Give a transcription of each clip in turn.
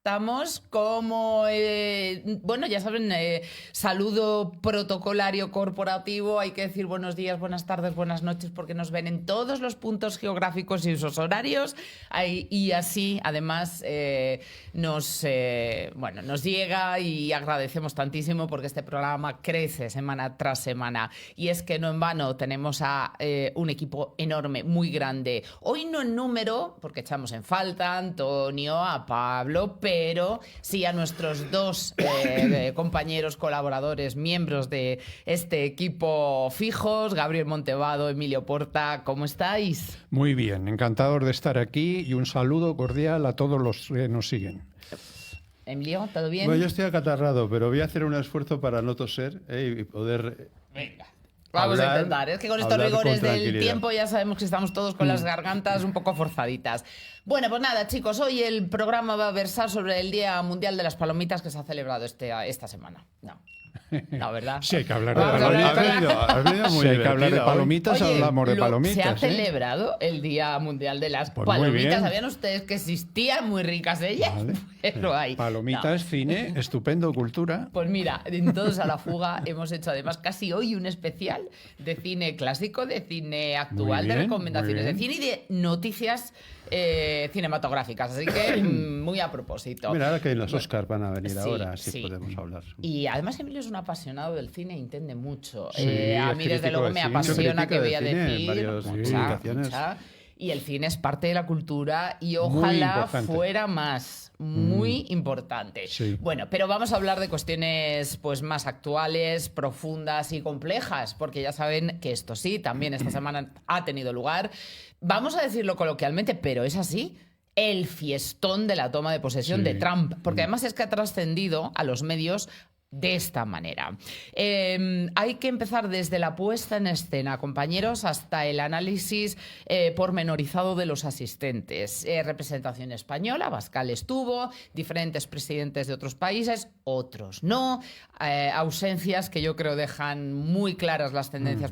Estamos como, bueno, ya saben, saludo protocolario corporativo. Hay que decir buenos días, buenas tardes, buenas noches, porque nos ven en todos los puntos geográficos y usos horarios. Y así, además, nos llega y agradecemos tantísimo porque este programa crece semana tras semana. Y es que no en vano tenemos a un equipo enorme, muy grande. Hoy no en número, porque echamos en falta a Antonio, a Pablo, pero sí a nuestros dos compañeros, colaboradores, miembros de este equipo fijos, Gabriel Montevado, Emilio Porta. ¿Cómo estáis? Muy bien, encantados de estar aquí y un saludo cordial a todos los que nos siguen. Emilio, ¿todo bien? Bueno, yo estoy acatarrado, pero voy a hacer un esfuerzo para no toser y poder... Venga. Vamos a intentar. Es que con estos rigores del tiempo ya sabemos que estamos todos con las gargantas un poco forzaditas. Bueno, pues nada, chicos, hoy el programa va a versar sobre el Día Mundial de las Palomitas que se ha celebrado esta semana. No, ¿verdad? Sí, hay que hablar de palomitas. Si hay que hablar de palomitas, hablamos de palomitas. Se ha celebrado el Día Mundial de las Palomitas. ¿Sabían ustedes que existían muy ricas ellas? Vale. Pero hay. Palomitas, cine, estupendo, cultura. Pues mira, en Todos a la Fuga hemos hecho además casi hoy un especial de cine clásico, de cine actual, de recomendaciones de cine y de noticias cinematográficas, así que muy a propósito. Mira, ahora que los Oscars van a venir ahora, sí podemos hablar. Y además Emilio es un apasionado del cine e entiende mucho. Sí, a mí desde luego me apasiona, que voy a decir, mucha. Y el cine es parte de la cultura y ojalá fuera más. Muy importante. Sí. Bueno, pero vamos a hablar de cuestiones pues más actuales, profundas y complejas, porque ya saben que esto sí, también esta semana ha tenido lugar. Vamos a decirlo coloquialmente, pero es así. El fiestón de la toma de posesión de Trump, porque además es que ha trascendido a los medios de esta manera. Hay que empezar desde la puesta en escena, compañeros, hasta el análisis pormenorizado de los asistentes. Representación española, Abascal estuvo, diferentes presidentes de otros países, otros no. Ausencias que yo creo dejan muy claras las tendencias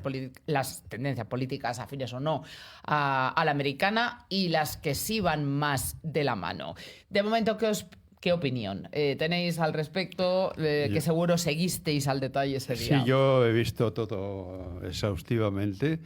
políticas afines o no a la americana y las que sí van más de la mano. De momento, ¿qué opinión tenéis al respecto? Que seguro seguisteis al detalle ese día. Sí, yo he visto todo exhaustivamente.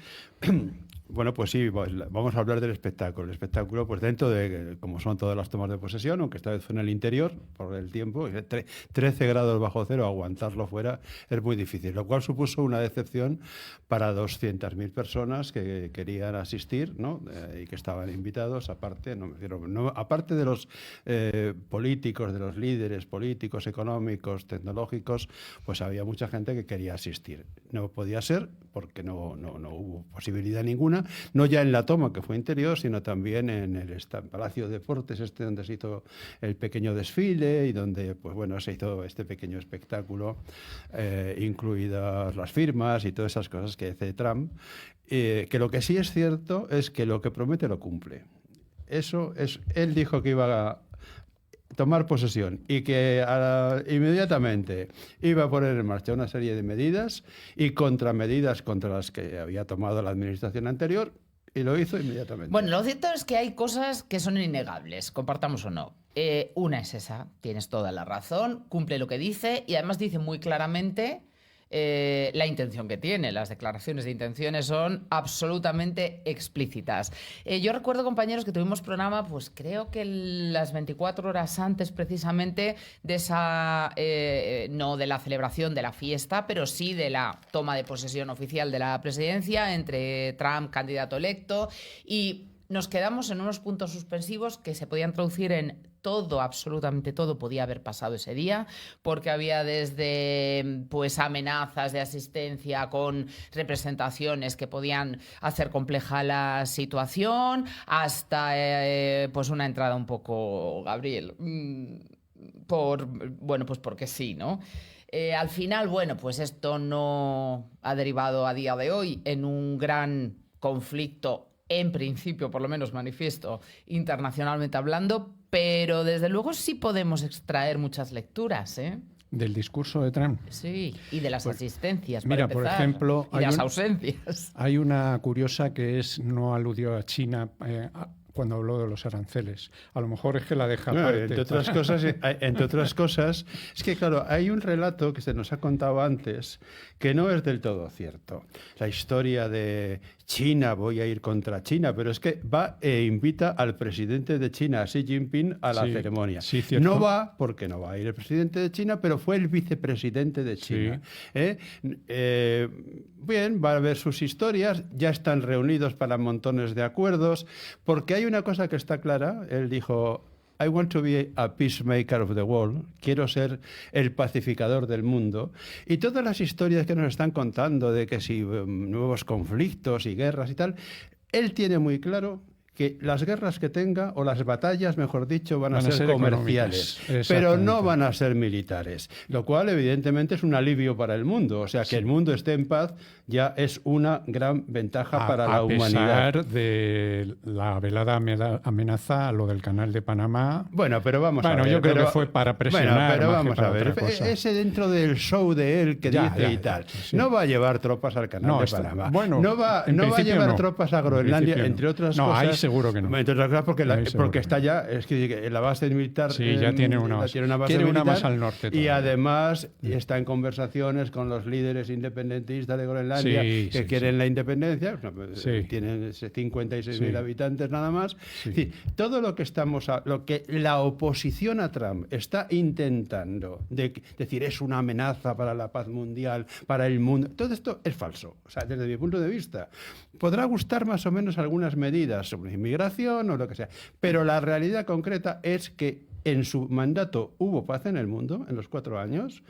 Bueno, pues sí, vamos a hablar del espectáculo. El espectáculo, pues dentro de, como son todas las tomas de posesión, aunque esta vez fue en el interior, por el tiempo, 13 grados bajo cero, aguantarlo fuera es muy difícil, lo cual supuso una decepción para 200.000 personas que querían asistir, ¿no? Y que estaban invitados, aparte de los políticos, de los líderes políticos, económicos, tecnológicos, pues había mucha gente que quería asistir. No podía ser porque no hubo posibilidad ninguna. No ya en la toma, que fue interior, sino también en el Palacio de Deportes, donde se hizo el pequeño desfile y donde, pues bueno, se hizo este pequeño espectáculo, incluidas las firmas y todas esas cosas que hace Trump, que lo que sí es cierto es que lo que promete lo cumple. Él dijo que iba a tomar posesión y que inmediatamente iba a poner en marcha una serie de medidas y contramedidas contra las que había tomado la administración anterior, y lo hizo inmediatamente. Bueno, lo cierto es que hay cosas que son innegables, compartamos o no. Una es esa, tienes toda la razón, cumple lo que dice y además dice muy claramente la intención que tiene. Las declaraciones de intenciones son absolutamente explícitas. Yo recuerdo, compañeros, que tuvimos programa, pues creo que las 24 horas antes precisamente de esa, no de la celebración de la fiesta, pero sí de la toma de posesión oficial de la presidencia entre Trump, candidato electo, y nos quedamos en unos puntos suspensivos que se podían traducir en todo, absolutamente todo podía haber pasado ese día, porque había desde pues amenazas de asistencia con representaciones que podían hacer compleja la situación, hasta pues una entrada un poco, Gabriel, pues porque sí, ¿no? Al final, bueno, pues esto no ha derivado a día de hoy en un gran conflicto, en principio, por lo menos manifiesto, internacionalmente hablando, pero desde luego sí podemos extraer muchas lecturas, ¿eh? Del discurso de Trump. Sí, y de las asistencias, mira, para empezar, por ejemplo, y las ausencias. Hay una curiosa que no aludió a China cuando habló de los aranceles. A lo mejor es que la deja No, aparte. entre otras cosas, es que claro, hay un relato que se nos ha contado antes que no es del todo cierto. La historia de China, voy a ir contra China, pero es que va e invita al presidente de China, Xi Jinping, a la Sí, ceremonia. sí, cierto. No va, porque no va a ir el presidente de China, pero fue el vicepresidente de China. Bien, va a ver sus historias, ya están reunidos para montones de acuerdos, porque hay una cosa que está clara, él dijo: I want to be a peacemaker of the world. Quiero ser el pacificador del mundo. Y todas las historias que nos están contando de que si nuevos conflictos y guerras y tal, él tiene muy claro que las guerras que tenga, o las batallas, mejor dicho, van a ser comerciales, pero no van a ser militares, lo cual evidentemente es un alivio para el mundo. O sea, que el mundo esté en paz ya es una gran ventaja para la humanidad. A pesar de la velada amenaza a lo del canal de Panamá. Bueno, pero vamos a ver. Yo creo que fue para presionar. Bueno, pero más vamos que para a ver. otra cosa. Ese dentro del show de él que dice y tal. Sí. No va a llevar tropas al canal de Panamá. Bueno, no va a llevar tropas a Groenlandia, entre otras cosas. Ahí seguro que no. Entre otras cosas porque está ya, es que la base militar. Sí, ya tiene una base. Tiene una más al norte. Y además está en conversaciones con los líderes independentistas de Groenlandia que quieren la independencia. Tienen 56.000 habitantes nada más. Sí. Es decir, todo lo que la oposición a Trump está intentando decir es una amenaza para la paz mundial, para el mundo, todo esto es falso. O sea, desde mi punto de vista, podrá gustar más o menos algunas medidas sobre inmigración o lo que sea, pero la realidad concreta es que en su mandato hubo paz en el mundo, en los 4 años.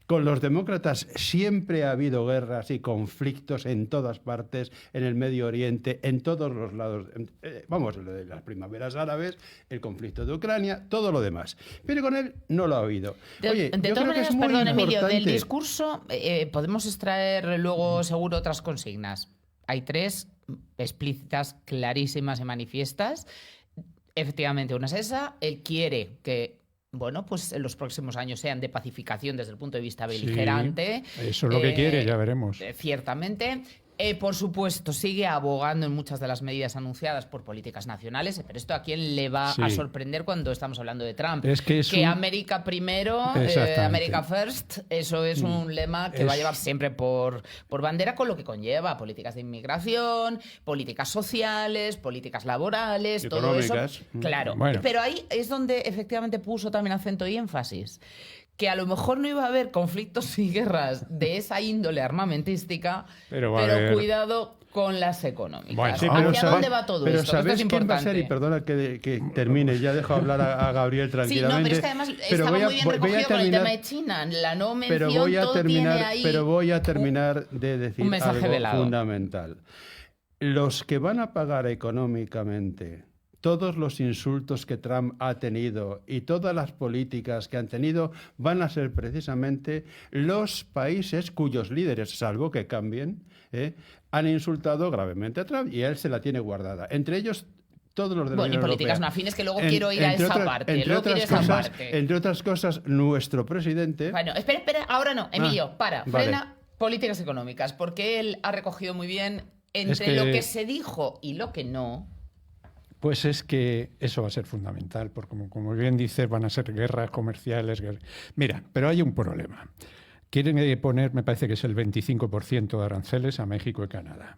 Con los demócratas siempre ha habido guerras y conflictos en todas partes, en el Medio Oriente, en todos los lados. Vamos, lo de las primaveras árabes, el conflicto de Ucrania, todo lo demás. Pero con él no lo ha habido. Oye, de todas maneras, perdón, Emilio, del discurso podemos extraer luego seguro otras consignas. Hay 3 explícitas, clarísimas y manifiestas. Efectivamente, una es esa. Él quiere que pues en los próximos años sean de pacificación desde el punto de vista beligerante. Sí, eso es lo que quiere, ya veremos. Ciertamente. Por supuesto, sigue abogando en muchas de las medidas anunciadas por políticas nacionales, pero esto a quién le va a sorprender cuando estamos hablando de Trump. Es que América primero, America first, eso es un lema que va a llevar siempre por bandera, con lo que conlleva políticas de inmigración, políticas sociales, políticas laborales, todo eso. Claro, pero ahí es donde efectivamente puso también acento y énfasis. Que a lo mejor no iba a haber conflictos y guerras de esa índole armamentística, pero cuidado con las económicas. Bueno, ¿Hacia dónde va todo pero esto? ¿sabes Esto es quién va a importante. ser? Y perdona que termine, ya dejo hablar a Gabriel tranquilamente. Sí, no, pero es que además estaba muy bien recogido con el tema de China. La no mención, todo tiene ahí... Pero voy a terminar de decir un mensaje algo velado. fundamental. Los que van a pagar económicamente todos los insultos que Trump ha tenido y todas las políticas que han tenido van a ser precisamente los países cuyos líderes, salvo que cambien, han insultado gravemente a Trump y él se la tiene guardada. Entre ellos todos los de la Unión y políticas Europea. no afines, que luego quiero ir a esa parte. Entre otras cosas, nuestro presidente... Bueno, espera, ahora no. Emilio, frena vale. Políticas económicas, porque él ha recogido muy bien entre lo que se dijo y lo que no. Pues es que eso va a ser fundamental, porque como bien dices, van a ser guerras comerciales. Mira, pero hay un problema. Quieren poner, me parece que es el 25% de aranceles a México y Canadá.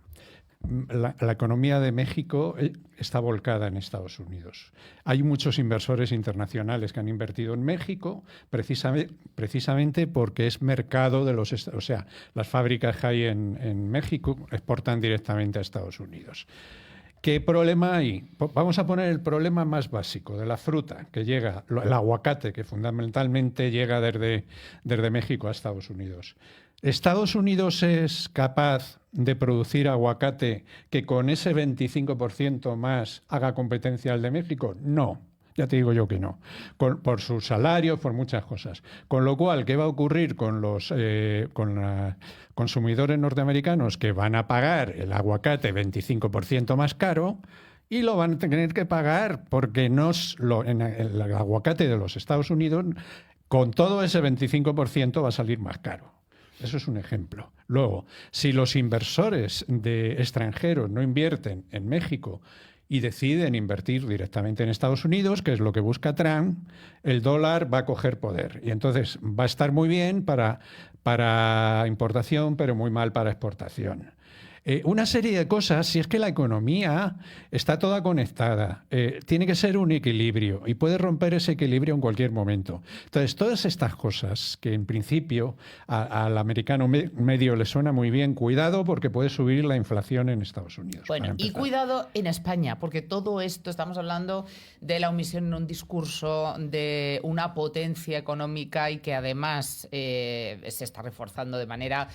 La economía de México está volcada en Estados Unidos. Hay muchos inversores internacionales que han invertido en México precisamente porque es mercado de los... O sea, las fábricas que hay en México exportan directamente a Estados Unidos. ¿Qué problema hay? Vamos a poner el problema más básico de la fruta que llega, el aguacate, que fundamentalmente llega desde México a Estados Unidos. ¿Estados Unidos es capaz de producir aguacate que con ese 25% más haga competencia al de México? No. Ya te digo yo que no, por sus salarios, por muchas cosas. Con lo cual, ¿qué va a ocurrir con los consumidores norteamericanos que van a pagar el aguacate 25% más caro y lo van a tener que pagar porque en el aguacate de los Estados Unidos, con todo ese 25% va a salir más caro? Eso es un ejemplo. Luego, si los inversores extranjeros no invierten en México y deciden invertir directamente en Estados Unidos, que es lo que busca Trump, el dólar va a coger poder. Y entonces va a estar muy bien para importación, pero muy mal para exportación. Una serie de cosas, si es que la economía está toda conectada, tiene que ser un equilibrio y puede romper ese equilibrio en cualquier momento. Entonces, todas estas cosas que en principio al americano medio le suena muy bien, cuidado porque puede subir la inflación en Estados Unidos. Bueno, y cuidado en España, porque todo esto, estamos hablando de la omisión en un discurso, de una potencia económica y que además se está reforzando de manera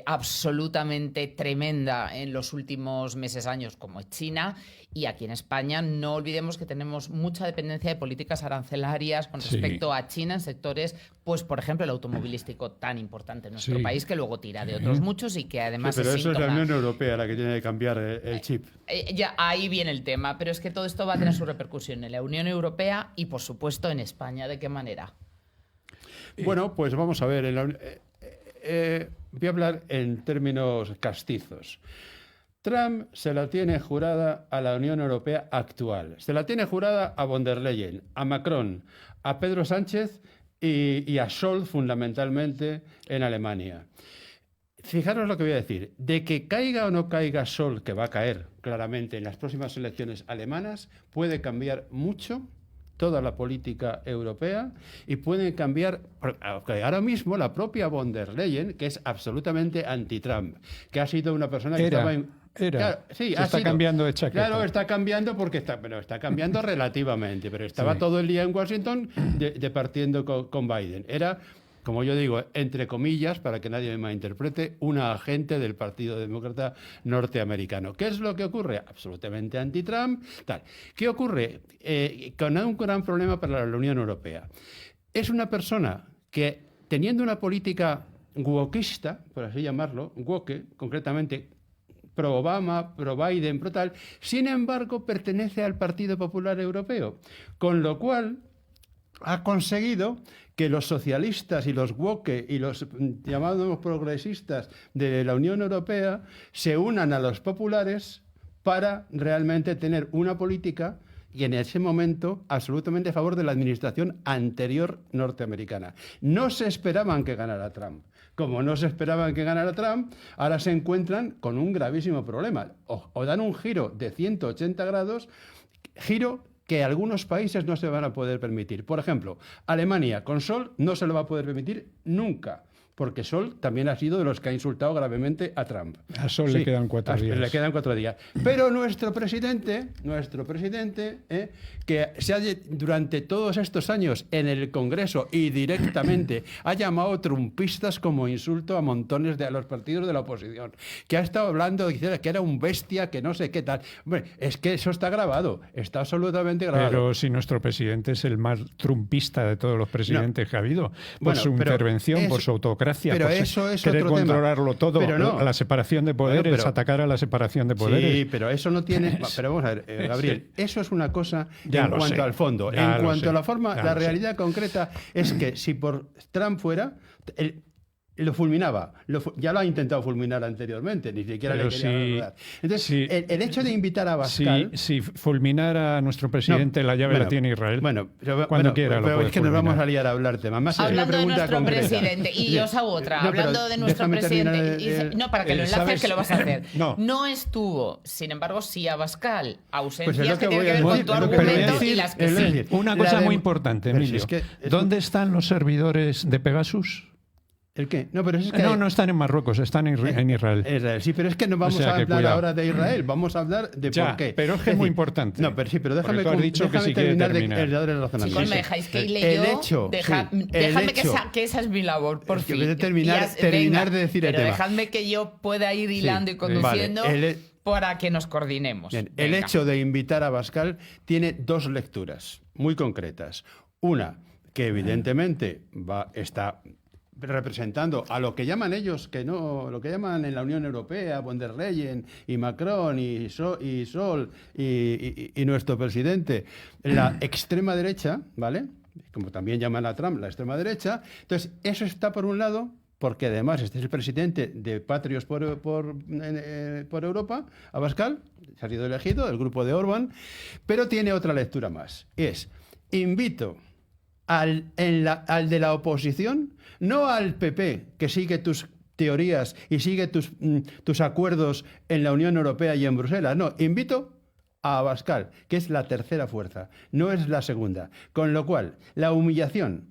absolutamente tremenda en los últimos meses, años, como es China. Y aquí en España no olvidemos que tenemos mucha dependencia de políticas arancelarias con respecto a China en sectores, pues por ejemplo el automovilístico tan importante en nuestro país, que luego tira de otros muchos y que además pero es eso síntoma. es la Unión Europea la que tiene que cambiar el chip. Ya ahí viene el tema, pero es que todo esto va a tener su repercusión en la Unión Europea y por supuesto en España. ¿De qué manera? Bueno, pues vamos a ver. Voy a hablar en términos castizos. Trump se la tiene jurada a la Unión Europea actual. Se la tiene jurada a von der Leyen, a Macron, a Pedro Sánchez y a Scholz fundamentalmente en Alemania. Fijaros lo que voy a decir. De que caiga o no caiga Scholz, que va a caer claramente en las próximas elecciones alemanas, puede cambiar mucho toda la política europea y pueden cambiar, ahora mismo la propia von der Leyen, que es absolutamente anti-Trump, que ha sido una persona que estaba en... Claro, sí, se está cambiando de chaqueta. Claro, está cambiando porque está cambiando relativamente, pero estaba todo el día en Washington departiendo con Biden. Era, como yo digo, entre comillas, para que nadie me malinterprete, una agente del Partido Demócrata norteamericano. ¿Qué es lo que ocurre? Absolutamente anti-Trump. Tal. ¿Qué ocurre? Con un gran problema para la Unión Europea. Es una persona que, teniendo una política wokista, por así llamarlo, woke, concretamente, pro-Obama, pro-Biden, pro-tal, sin embargo, pertenece al Partido Popular Europeo, con lo cual ha conseguido que los socialistas y los woke y los llamados progresistas de la Unión Europea se unan a los populares para realmente tener una política y en ese momento absolutamente a favor de la administración anterior norteamericana. No se esperaban que ganara Trump. Como no se esperaban que ganara Trump, ahora se encuentran con un gravísimo problema. O dan un giro de 180 grados, giro que algunos países no se van a poder permitir. Por ejemplo, Alemania con Scholz no se lo va a poder permitir nunca, porque Scholz también ha sido de los que ha insultado gravemente a Trump. A Scholz le quedan 4 días. Le quedan 4 días. Pero nuestro presidente, que durante todos estos años en el Congreso y directamente ha llamado trumpistas como insulto a montones de los partidos de la oposición, que ha estado hablando de que era un bestia, que no sé qué tal. Hombre, es que eso está grabado, está absolutamente grabado. Pero si nuestro presidente es el más trumpista de todos los presidentes que ha habido, por su intervención, por su autocracia, pero por eso es querer otro controlarlo todo, pero no. la separación de poderes, atacar a la separación de poderes. Sí, pero eso no tiene... Pero vamos a ver, Gabriel, eso es una cosa ya en cuanto al fondo. En cuanto a la forma, la realidad concreta es que si por Trump fuera... lo fulminaba. Ya lo ha intentado fulminar anteriormente, ni siquiera pero le quería rodar. Entonces, el hecho de invitar a Abascal... Si fulminara a nuestro presidente, la llave la tiene Israel. Cuando quiera. Pero es que nos vamos a liar a hablar tema. Más hablando de nuestro concreta. Presidente, y yo os hago otra. Hablando de nuestro presidente... No, para que lo enlaces, que lo vas a hacer. No estuvo, sin embargo, sí Abascal. Ausencias que tienen que ver con tu argumento y las que sí. Una cosa muy importante, Emilio. ¿Dónde están los servidores de Pegasus? ¿El qué? No, pero es que no están en Marruecos, están en Israel. Israel. Sí, pero es que no vamos a hablar ahora de Israel, vamos a hablar de por qué. Pero es que es muy importante. No, pero déjame terminar el razonamiento. Chicos, me dejáis que hile yo. Dejadme que esa es mi labor, por fin. Terminar de decir el tema. Pero dejadme que yo pueda ir hilando y conduciendo para que nos coordinemos. Bien, el hecho de invitar a Abascal tiene 2 lecturas muy concretas. Una, que evidentemente está representando a lo que llaman ellos, lo que llaman en la Unión Europea, von der Leyen y Macron y Scholz y nuestro presidente, la extrema derecha, ¿vale? Como también llaman a Trump la extrema derecha. Entonces, eso está por un lado porque además este es el presidente de Patrios por Europa, Abascal, se ha sido elegido del grupo de Orbán, pero tiene otra lectura más. Invito al de la oposición, no al PP, que sigue tus teorías y sigue tus acuerdos en la Unión Europea y en Bruselas. No, invito a Abascal, que es la tercera fuerza, no es la segunda. Con lo cual, la humillación,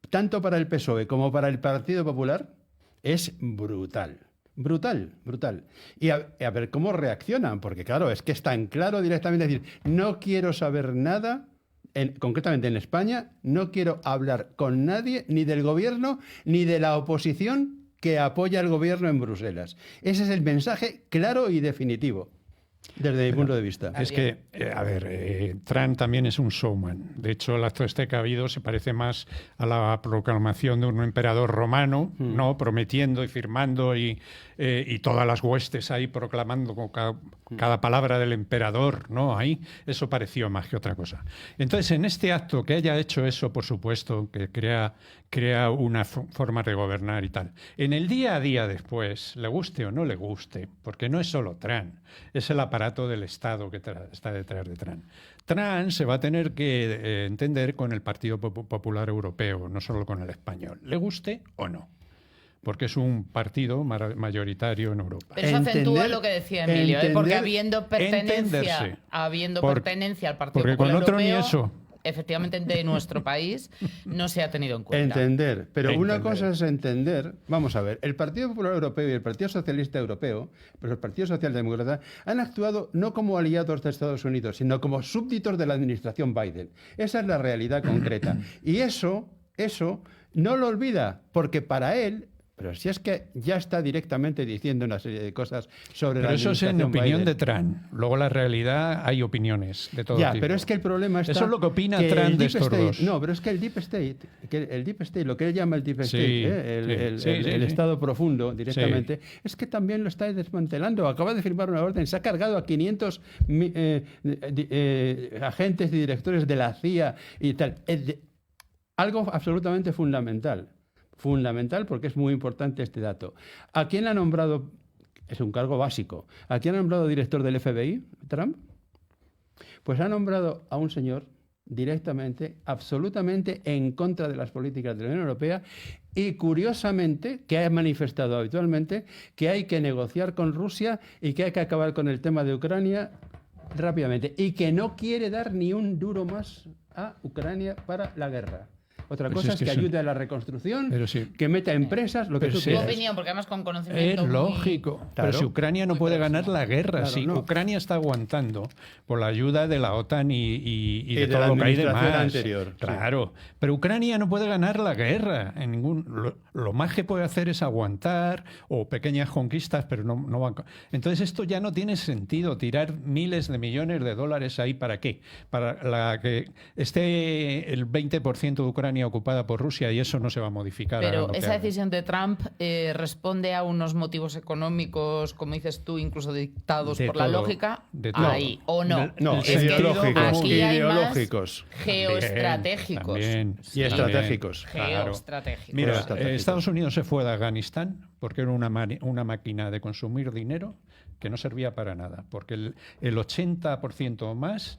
tanto para el PSOE como para el Partido Popular, es brutal. Brutal, brutal. Y a ver cómo reaccionan, porque claro, es que es tan claro directamente decir, no quiero saber nada, concretamente en España, no quiero hablar con nadie, ni del gobierno, ni de la oposición que apoya al gobierno en Bruselas. Ese es el mensaje claro y definitivo. Desde mi punto de vista. Es que, Trump también es un showman. De hecho, el acto este que ha habido se parece más a la proclamación de un emperador romano, ¿no? Prometiendo y firmando y todas las huestes ahí proclamando con cada palabra del emperador, ¿no? Ahí, eso pareció más que otra cosa. Entonces, en este acto que haya hecho eso, por supuesto, que crea una forma de gobernar y tal. En el día a día después, le guste o no le guste, porque no es solo Trump, es el aparato del Estado que está detrás de Trump. Trump se va a tener que entender con el Partido Popular Europeo, no solo con el español, le guste o no, porque es un partido mayoritario en Europa. Pero eso acentúa lo que decía Emilio, porque habiendo pertenencia al Partido Popular Europeo, ni eso. Efectivamente, de nuestro país no se ha tenido en cuenta. Entender, pero una cosa es entender, vamos a ver, el Partido Popular Europeo y el Partido Socialista Europeo, pero el Partido Socialdemócrata, han actuado no como aliados de Estados Unidos, sino como súbditos de la administración Biden. Esa es la realidad concreta. Y eso no lo olvida, porque para él... Pero si es que ya está directamente diciendo una serie de cosas sobre la administración. Pero eso es en opinión Biden. de Trump. Luego la realidad hay opiniones de todo tipo. Pero es que el problema está... Eso es lo que opina Trump de estos dos. No, pero es que el Deep State, lo que él llama el Deep State, el Estado profundo directamente, es que también lo está desmantelando. Acaba de firmar una orden, se ha cargado a 500 agentes y directores de la CIA y tal. Algo absolutamente fundamental. Fundamental porque es muy importante este dato. ¿A quién ha nombrado? Es un cargo básico. ¿A quién ha nombrado director del FBI, Trump? Pues ha nombrado a un señor directamente, absolutamente en contra de las políticas de la Unión Europea y, curiosamente, que ha manifestado habitualmente que hay que negociar con Rusia y que hay que acabar con el tema de Ucrania rápidamente y que no quiere dar ni un duro más a Ucrania para la guerra. Otra cosa es que ayude a la reconstrucción, que meta empresas, lo que tú quieras. Tu opinión, porque además con conocimiento es lógico. Claro. Pero si Ucrania no puede ganar la guerra, Claro, si no. Ucrania está aguantando por la ayuda de la OTAN y de todo la lo que hay de administración más. anterior, sí. Claro. Pero Ucrania no puede ganar la guerra. Lo más que puede hacer es aguantar o pequeñas conquistas, pero no van. Entonces esto ya no tiene sentido, tirar miles de millones de dólares ahí. ¿Para qué? Para que esté el 20% de Ucrania ocupada por Rusia y eso no se va a modificar. Pero esa decisión de Trump responde a unos motivos económicos, como dices tú, incluso dictados por la lógica, ahí, ¿o no? No, es ideológicos, aquí hay ideológicos. Geoestratégicos. También, y estratégicos. Geoestratégicos. Mira, estratégicos. Estados Unidos se fue de Afganistán porque era una máquina de consumir dinero que no servía para nada, porque el 80% o más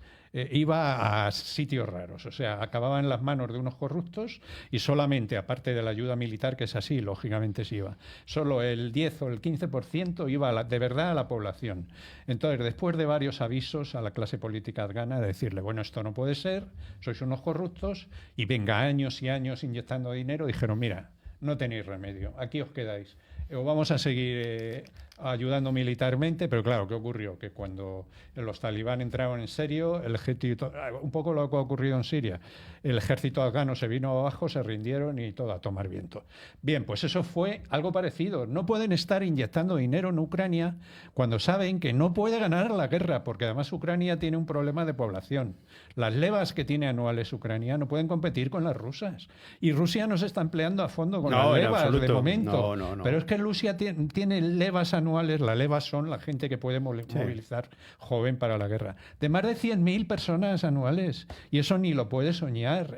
iba a sitios raros, o sea, acababa en las manos de unos corruptos y solamente, aparte de la ayuda militar, que es así, lógicamente sí iba, solo el 10 o el 15% iba de verdad a la población. Entonces, después de varios avisos a la clase política afgana de decirle, bueno, esto no puede ser, sois unos corruptos, y venga años y años inyectando dinero, dijeron, mira, no tenéis remedio, aquí os quedáis. O vamos a seguir ayudando militarmente, pero claro, ¿qué ocurrió? Que cuando los talibán entraron en serio, el ejército, un poco lo que ha ocurrido en Siria, el ejército afgano se vino abajo, se rindieron y todo a tomar viento. Bien, pues eso fue algo parecido. No pueden estar inyectando dinero en Ucrania cuando saben que no puede ganar la guerra, porque además Ucrania tiene un problema de población. Las levas que tiene anuales Ucrania no pueden competir con las rusas. Y Rusia no se está empleando a fondo con las levas de momento. No. Pero es que Rusia tiene levas anuales anuales, la leva son la gente que puede movilizar joven para la guerra. De más de 100.000 personas anuales. Y eso ni lo puede soñar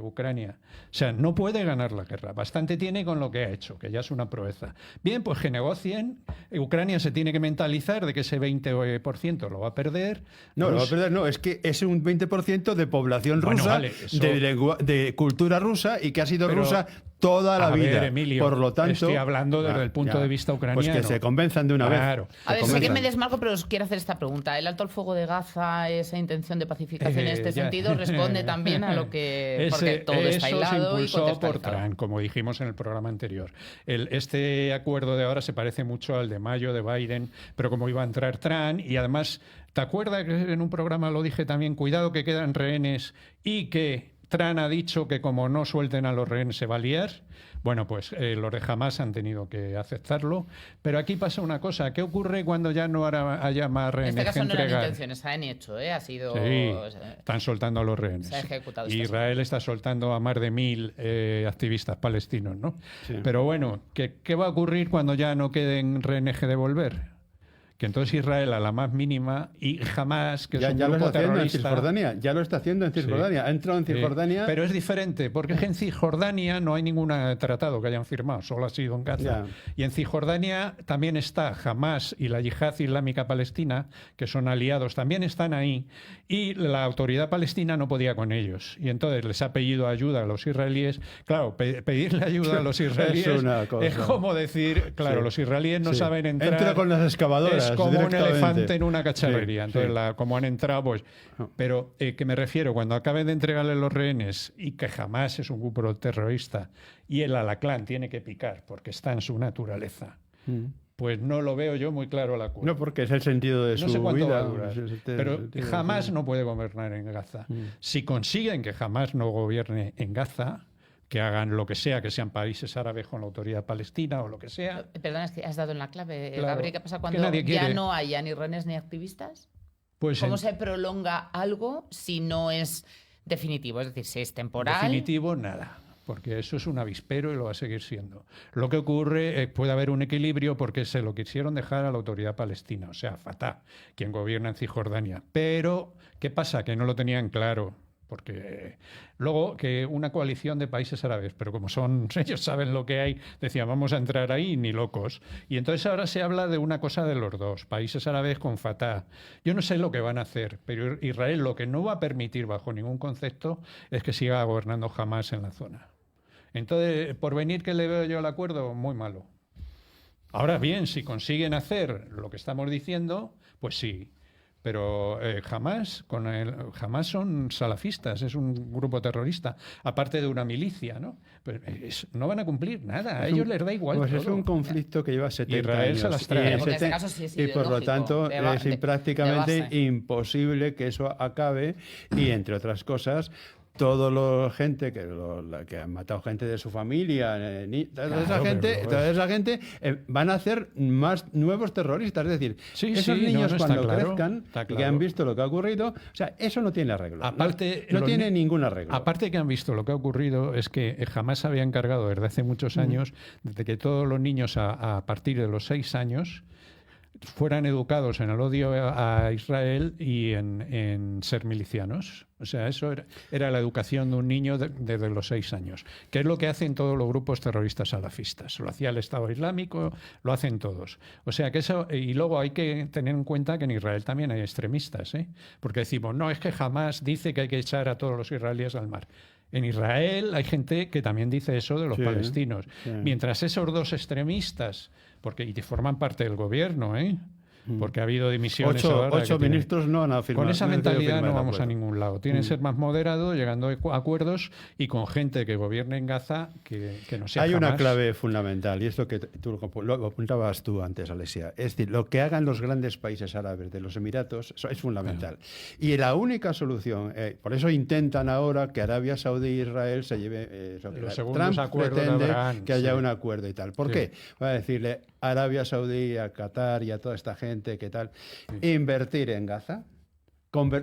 Ucrania. O sea, no puede ganar la guerra. Bastante tiene con lo que ha hecho, que ya es una proeza. Bien, pues que negocien. Ucrania se tiene que mentalizar de que ese 20% lo va a perder. No, pues, lo va a perder, no. Es que es un 20% de población rusa, vale, eso... de cultura rusa y que ha sido rusa toda la vida. Ver, Emilio, por lo tanto, estoy hablando desde el punto de vista ucraniano. Pues que se convenzan de una vez. A ver, sé que me desmarco, pero os quiero hacer esta pregunta. ¿El alto al fuego de Gaza, esa intención de pacificación en este sentido, responde también a lo que... porque todo está hilado y se impulsó por contextualizado? Trump, como dijimos en el programa anterior. Este acuerdo de ahora se parece mucho al de mayo de Biden, pero como iba a entrar Trump, y además, ¿te acuerdas que en un programa lo dije también? Cuidado que quedan rehenes y que Trump ha dicho que como no suelten a los rehenes se va a liar. Bueno, pues los de Hamas han tenido que aceptarlo. Pero aquí pasa una cosa. ¿Qué ocurre cuando ya no haya más rehenes En este caso que no eran entregar? intenciones, se han hecho, ha sido... Sí, están soltando a los rehenes. Se ha ejecutado. Israel está soltando a más de 1.000 activistas palestinos, ¿no? Sí. Pero bueno, ¿qué va a ocurrir cuando ya no queden rehenes que devolver? Que entonces Israel a la más mínima y jamás que es un ya lo grupo está haciendo en terrorista. Cisjordania. Ya lo está haciendo en Cisjordania. Ha entrado en Cisjordania. Pero es diferente, porque en Cisjordania no hay ningún tratado que hayan firmado, solo ha sido en Gaza. Ya. Y en Cisjordania también está Hamas y la Yihad Islámica Palestina, que son aliados, también están ahí. Y la autoridad palestina no podía con ellos. Y entonces les ha pedido ayuda a los israelíes. Claro, pedirle ayuda a los israelíes es como decir, claro, los israelíes no saben entrar. Entra con las excavadoras. Es como un elefante en una cacharrería. Sí, Entonces, como han entrado, pues... Pero que me refiero, cuando acaben de entregarle los rehenes y que jamás es un grupo terrorista y el Alaclán tiene que picar porque está en su naturaleza, pues no lo veo yo muy claro el acuerdo. No, porque es el sentido de No su sé cuánto vida. va a durar, pero jamás no puede gobernar en Gaza. Si consiguen que jamás no gobierne en Gaza, que hagan lo que sea, que sean países árabes con la autoridad palestina o lo que sea. Perdona, es que has dado en la clave, Claro, Gabriel. ¿Qué pasa que cuando nadie ya quiere. no haya ni rehenes ni activistas? Pues ¿Cómo se prolonga algo si no es definitivo? Es decir, si es temporal... Definitivo, nada. Porque eso es un avispero y lo va a seguir siendo. Lo que ocurre, puede haber un equilibrio porque se lo quisieron dejar a la autoridad palestina, o sea, Fatah, quien gobierna en Cisjordania. Pero, ¿qué pasa? Que no lo tenían claro. Porque luego que una coalición de países árabes, pero como son ellos saben lo que hay, decían vamos a entrar ahí, ni locos. Y entonces ahora se habla de una cosa de los dos, países árabes con Fatah. Yo no sé lo que van a hacer, pero Israel lo que no va a permitir bajo ningún concepto es que siga gobernando jamás en la zona. Entonces, por venir que le veo yo al acuerdo, muy malo. Ahora bien, si consiguen hacer lo que estamos diciendo, pues sí. Pero Hamas son salafistas, es un grupo terrorista, aparte de una milicia, ¿no? Pero no van a cumplir nada, a ellos les da igual. Pues todo. es un conflicto que lleva 70 Israel años. se las trae. Pero porque en este caso sí es y por lo ideológico, tanto de es prácticamente base. imposible que eso acabe y, entre otras cosas, toda la gente que han matado gente de su familia, toda esa gente van a hacer más nuevos terroristas. Es decir, esos niños cuando crezcan y que han visto lo que ha ocurrido, o sea, eso no tiene arreglo. Aparte, no tiene ningún arreglo. Aparte que han visto lo que ha ocurrido es que jamás había encargado desde hace muchos años de que todos los niños a partir de los 6 años fueran educados en el odio a Israel y en ser milicianos. O sea, eso era la educación de un niño desde los 6 años, que es lo que hacen todos los grupos terroristas salafistas. Lo hacía el Estado Islámico, lo hacen todos. O sea, que eso... Y luego hay que tener en cuenta que en Israel también hay extremistas, ¿eh? Porque decimos, no, es que jamás dice que hay que echar a todos los israelíes al mar. En Israel hay gente que también dice eso de los palestinos. Sí. Mientras esos dos extremistas, y forman parte del gobierno, ¿eh? Porque ha habido dimisiones. 8 ministros no han afirmado. Con esa mentalidad no vamos a ningún lado. Tiene que ser más moderado, llegando a acuerdos y con gente que gobierne en Gaza que no sea Hay jamás. una clave fundamental, y esto que tú lo apuntabas tú antes, Alessia. Es decir, lo que hagan los grandes países árabes de los Emiratos es fundamental. Y la única solución, por eso intentan ahora que Arabia Saudí e Israel se lleve... Trump pretende que haya un acuerdo y tal. ¿Por qué? Va a decirle Arabia Saudí, a Qatar y a toda esta gente, ¿qué tal? Invertir en Gaza,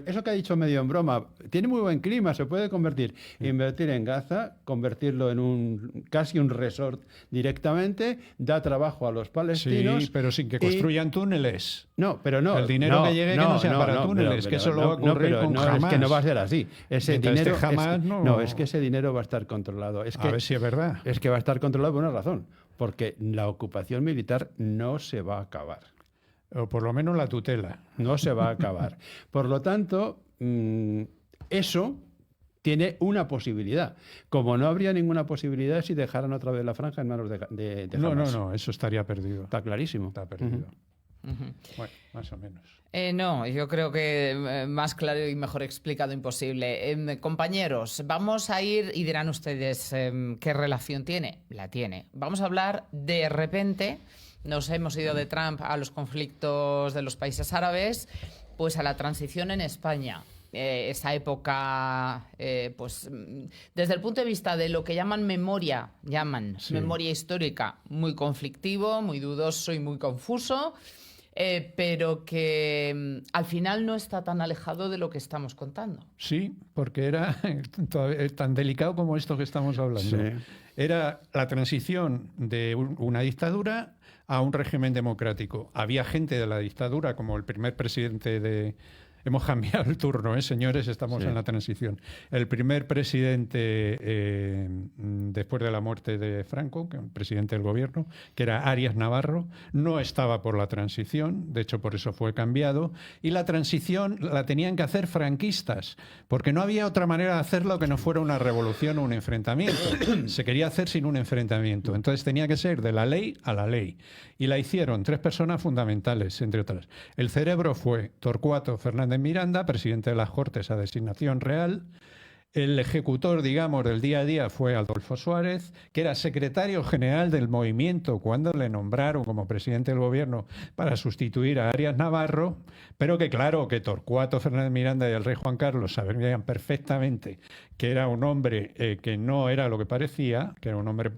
Eso que ha dicho medio en broma, tiene muy buen clima, se puede convertir. Invertir en Gaza, convertirlo en casi un resort directamente, da trabajo a los palestinos. Sí, pero sin que construyan túneles. No, pero no. El dinero que llegue que no sea para túneles, que eso lo va a ocurrir con Hamás. Es que no va a ser así. Ese dinero, es que ese dinero va a estar controlado. A ver si es verdad. Es que va a estar controlado por una razón, porque la ocupación militar no se va a acabar. O por lo menos la tutela. No se va a acabar. Por lo tanto, eso tiene una posibilidad. Como no habría ninguna posibilidad si dejaran otra vez la franja en manos de Hamás. No, eso estaría perdido. Está clarísimo. Está perdido. Bueno, más o menos. No, yo creo que más claro y mejor explicado imposible. Compañeros, vamos a ir y dirán ustedes qué relación tiene. La tiene. Vamos a hablar de repente. Nos hemos ido de Trump a los conflictos de los países árabes, pues a la transición en España. Esa época, pues desde el punto de vista de lo que llaman memoria histórica, muy conflictivo, muy dudoso y muy confuso, pero que al final no está tan alejado de lo que estamos contando. Sí, porque era tan delicado como esto que estamos hablando. Sí. Era la transición de una dictadura a un régimen democrático. Había gente de la dictadura, como el primer presidente de... Hemos cambiado el turno, señores, estamos en la transición. El primer presidente después de la muerte de Franco, que presidente del gobierno, que era Arias Navarro, no estaba por la transición, de hecho por eso fue cambiado, y la transición la tenían que hacer franquistas, porque no había otra manera de hacerlo que no fuera una revolución o un enfrentamiento. Se quería hacer sin un enfrentamiento, entonces tenía que ser de la ley a la ley. Y la hicieron 3 personas fundamentales, entre otras. El cerebro fue Torcuato Fernández Miranda, presidente de las Cortes a designación real. El ejecutor, digamos, del día a día fue Adolfo Suárez, que era secretario general del movimiento cuando le nombraron como presidente del gobierno para sustituir a Arias Navarro, pero que claro, que Torcuato Fernández Miranda y el rey Juan Carlos sabían perfectamente que era un hombre que no era lo que parecía, que era un hombre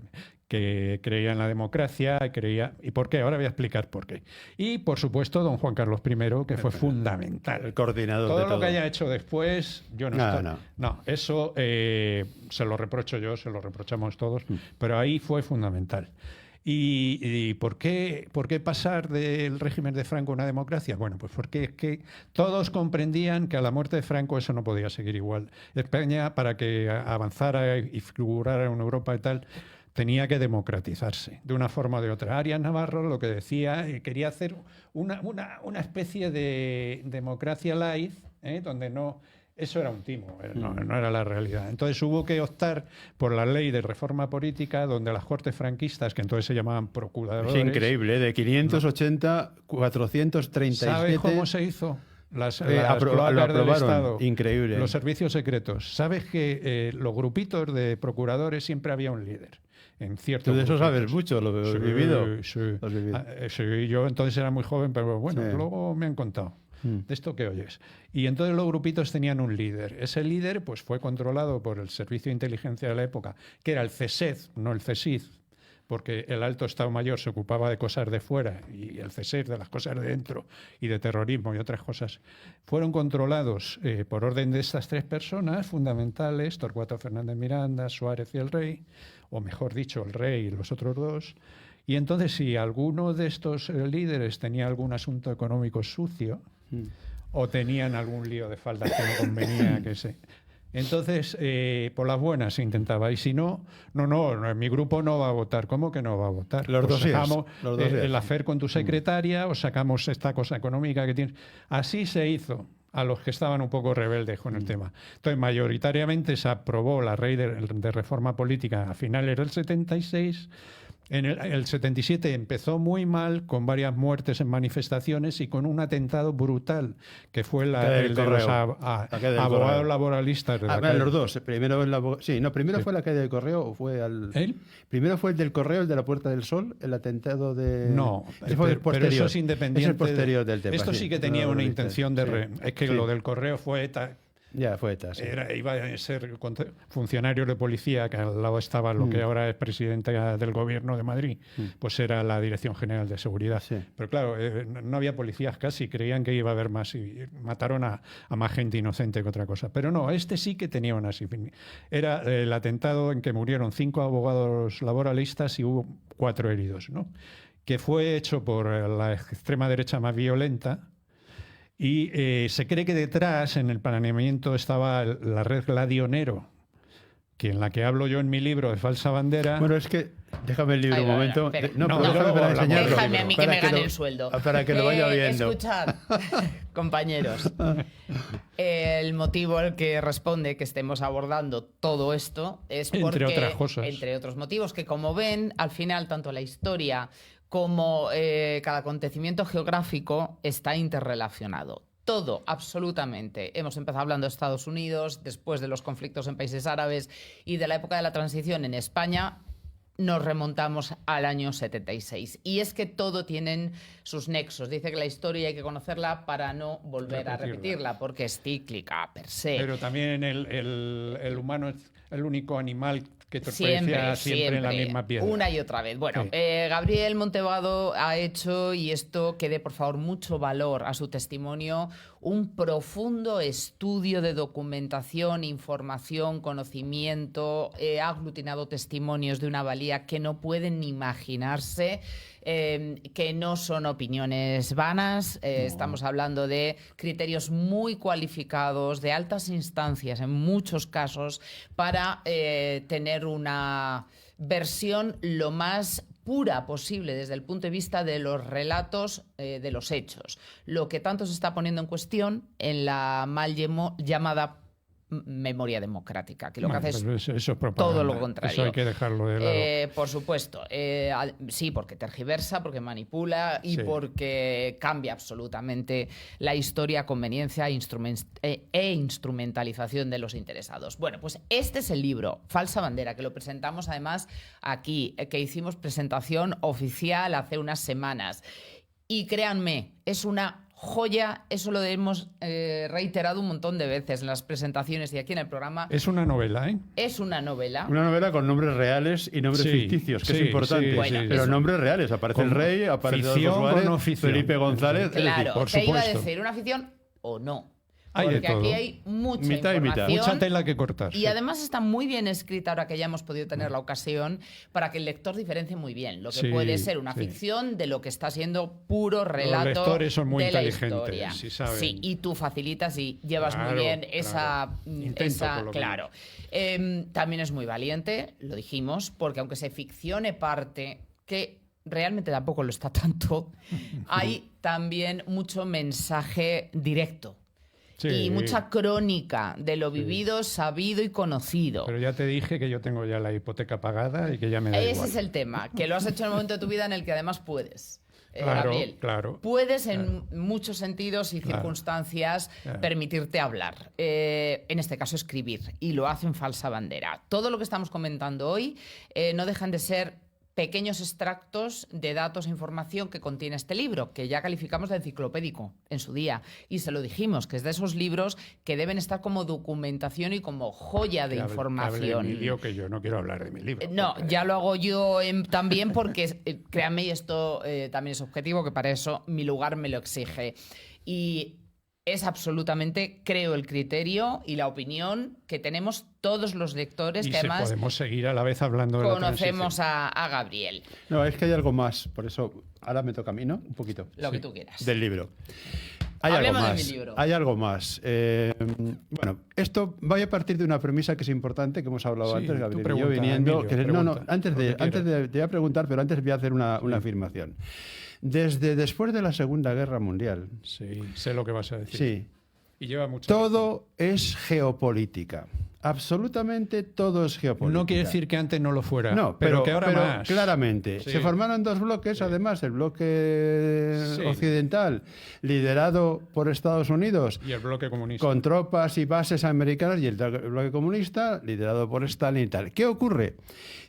que creía en la democracia, creía... ¿Y por qué? Ahora voy a explicar por qué. Y, por supuesto, don Juan Carlos I, que fue fundamental. El coordinador de todo. todo Lo que haya hecho después, yo no estoy... No, eso se lo reprocho yo, se lo reprochamos todos, pero ahí fue fundamental. ¿Y por qué pasar del régimen de Franco a una democracia? Bueno, pues porque es que todos comprendían que a la muerte de Franco eso no podía seguir igual. España, para que avanzara y figurara en Europa y tal, tenía que democratizarse de una forma o de otra. Arias Navarro lo que decía, quería hacer una especie de democracia light, donde no... Eso era un timo, no era la realidad. Entonces hubo que optar por la ley de reforma política, donde las cortes franquistas, que entonces se llamaban procuradores... Es increíble, de 580, 437... ¿Sabes cómo se hizo? Las lo aprobaron, del Estado, increíble. Los servicios secretos. ¿Sabes que los grupitos de procuradores siempre había un líder? En ciertos Tú de eso grupitos. sabes mucho, lo he vivido. Sí. Sí, yo entonces era muy joven, pero bueno, luego me han contado de esto que oyes. Y entonces los grupitos tenían un líder. Ese líder pues fue controlado por el Servicio de Inteligencia de la época, que era el CSED, no el CSID, porque el alto Estado Mayor se ocupaba de cosas de fuera y el CSID de las cosas de dentro y de terrorismo y otras cosas. Fueron controlados por orden de estas 3 personas fundamentales, Torcuato Fernández Miranda, Suárez y el rey, o mejor dicho, el rey y los otros 2. Y entonces, si alguno de estos líderes tenía algún asunto económico sucio o tenían algún lío de faldas que no convenía que se... Entonces, por las buenas se intentaba. Y si no, mi grupo no va a votar. ¿Cómo que no va a votar? Los dos sacamos el afer con tu secretaria o sacamos esta cosa económica que tienes. Así se hizo a los que estaban un poco rebeldes con el tema. Entonces, mayoritariamente se aprobó la ley de reforma política a finales del 76. En el 77 empezó muy mal, con varias muertes en manifestaciones y con un atentado brutal, que fue el de los abogados laboralistas. Los dos. Primero fue la calle del Correo o fue al... Primero fue el del Correo, el de la Puerta del Sol, el atentado de... No, pero eso es independiente. Es el posterior del tema. Esto sí que tenía una intención de... Es que lo del Correo fue Ya, fue ETA, sí. Iba a ser funcionario de policía, que al lado estaba lo que ahora es presidenta del gobierno de Madrid, pues era la Dirección General de Seguridad. Sí. Pero claro, no había policías casi, creían que iba a haber más y mataron a más gente inocente que otra cosa. Pero no, este sí que tenía una... Era el atentado en que murieron 5 abogados laboralistas y hubo 4 heridos, ¿no? Que fue hecho por la extrema derecha más violenta. Y se cree que detrás, en el planeamiento, estaba la red Gladionero, que en la que hablo yo en mi libro de Falsa Bandera. Bueno, es que déjame el libro Ahí un va, momento. espera. No, No, pero déjame para hablamos. enseñarlo. Déjame a mí que Para me gane lo- el sueldo. Para que lo vaya viendo. Escuchad, compañeros. El motivo al que responde que estemos abordando todo esto es porque, Entre otras cosas. entre otros motivos, que como ven, al final, tanto la historia como cada acontecimiento geográfico está interrelacionado. Todo, absolutamente. Hemos empezado hablando de Estados Unidos, después de los conflictos en países árabes y de la época de la transición en España, nos remontamos al año 76. Y es que todo tienen sus nexos. Dice que la historia hay que conocerla para no volver a repetirla, porque es cíclica per se. Pero también el humano es el único animal que tropieza siempre en la misma piedra. Una y otra vez. Bueno, Sí. Gabriel Montevado ha hecho, y esto que dé por favor mucho valor a su testimonio, un profundo estudio de documentación, información, conocimiento. Ha aglutinado testimonios de una valía que no pueden ni imaginarse. Que no son opiniones vanas, estamos hablando de criterios muy cualificados, de altas instancias en muchos casos, para tener una versión lo más pura posible desde el punto de vista de los relatos de los hechos. Lo que tanto se está poniendo en cuestión en la mal llamada memoria democrática, que lo que hace es Pues eso es propaganda. todo lo contrario. Eso hay que dejarlo de lado. Por supuesto. Sí, porque tergiversa, porque manipula y Sí. porque cambia absolutamente la historia a conveniencia e instrumentalización de los interesados. Bueno, pues este es el libro, Falsa Bandera, que lo presentamos además aquí, que hicimos presentación oficial hace unas semanas. Y créanme, es una joya, eso lo hemos reiterado un montón de veces en las presentaciones y aquí en el programa. Es una novela, ¿eh? Es una novela. Una novela con nombres reales y nombres Sí, ficticios, que sí, es importante. sí, Bueno, pero eso- nombres reales. Aparece el Con rey, aparece ficción Adolfo Suárez, con no ficción. Felipe González. es decir, Claro, por te iba a supuesto. decir una ficción o no. Hay de Porque aquí todo. hay mucha Mitad y mitad. información. Mucha tela que cortar. Y sí. además está muy bien escrita, ahora que ya hemos podido tener la ocasión, para que el lector diferencie muy bien lo que Sí, puede ser una sí. ficción de lo que está siendo puro relato lectores son muy de la inteligentes, historia. sí saben. Sí, y tú facilitas y llevas muy Claro, bien esa... claro. Intento, por lo claro. También es muy valiente, lo dijimos, porque aunque se ficcione parte que realmente tampoco lo está tanto, hay también mucho mensaje directo. Sí. Y mucha crónica de lo vivido, sabido y conocido. Pero ya te dije que yo tengo ya la hipoteca pagada y que ya me da Ese igual. es el tema, que lo has hecho en el momento de tu vida en el que además puedes. Claro, Gabriel. claro. Puedes en muchos sentidos y Claro. circunstancias Claro. permitirte hablar. En este caso, escribir. Y lo hace en Falsa Bandera. Todo lo que estamos comentando hoy no dejan de ser pequeños extractos de datos e información que contiene este libro, que ya calificamos de enciclopédico en su día. Y se lo dijimos, que es de esos libros que deben estar como documentación y como joya de Que hable información. Emilio, que yo no quiero hablar de mi libro. No, porque- ya lo hago yo también porque, créanme, y esto también es objetivo, que para eso mi lugar me lo exige. Y es absolutamente, creo, el criterio y la opinión que tenemos todos los lectores, Y que si además podemos seguir a la vez hablando de la conocemos transición. a Gabriel. No, es que hay algo más. Por eso ahora me toca a mí, ¿no? Un poquito. Lo que tú quieras. Del libro. Hay algo Hablemos de más. mi libro. Hay algo más. Bueno, esto voy a partir de una premisa que es importante, que hemos hablado Sí, antes, tú Gabriel y yo, pregunta, viniendo. Emilio, No, pregunta, antes lo que quieras. te voy a preguntar, pero antes voy a hacer una afirmación. Desde después de la Segunda Guerra Mundial, Sí, sé lo que vas a decir. sí, Y lleva mucho todo es geopolítica. Absolutamente todo es geopolítica. No quiere decir que antes no lo fuera, No, pero que ahora más. claramente. Sí. Se formaron dos bloques, además, el bloque Sí. occidental, liderado por Estados Unidos, Y el bloque comunista. con tropas y bases americanas, y el bloque comunista, liderado por Stalin y tal. ¿Qué ocurre?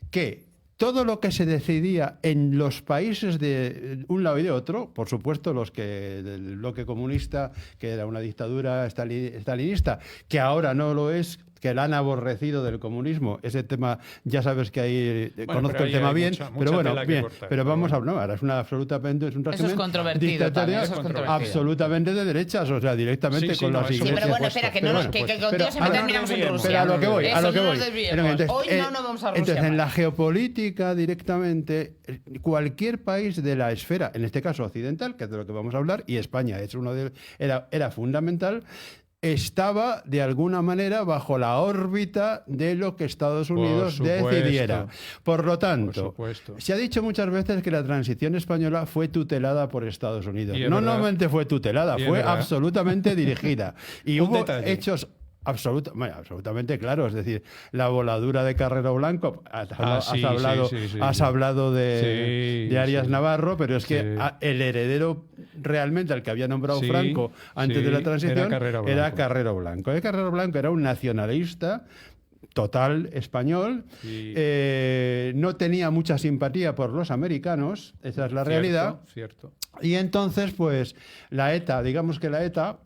Que todo lo que se decidía en los países de un lado y de otro, por supuesto los que del bloque comunista, que era una dictadura stalinista, que ahora no lo es, que la han aborrecido del comunismo. Ese tema, ya sabes que ahí conozco el tema bien, pero bueno, bien. Pero vamos a hablar, ahora es una absolutamente, es un régimen eso es controvertido también, eso es controvertido. Absolutamente de derechas, o sea, directamente con las iglesias. Sí, pero bueno, espera, que contigo siempre terminamos en Rusia. Pero a lo que voy, eso, a lo que no voy. Nos hoy no vamos a Rusia. Entonces, en la geopolítica directamente, cualquier país de la esfera, en este caso occidental, que es de lo que vamos a hablar, y España es uno de, era fundamental, estaba de alguna manera bajo la órbita de lo que Estados Unidos decidiera. Por lo tanto, se ha dicho muchas veces que la transición española fue tutelada por Estados Unidos. No solamente fue tutelada, fue absolutamente dirigida. Y hubo hechos absolutamente claro, es decir, la voladura de Carrero Blanco, has hablado de Arias Navarro, pero es que el heredero realmente al que había nombrado Franco antes de la transición era Carrero Blanco. Carrero Blanco era un nacionalista total español, no tenía mucha simpatía por los americanos, esa es la realidad. Cierto. Y entonces, pues, la ETA, digamos que la ETA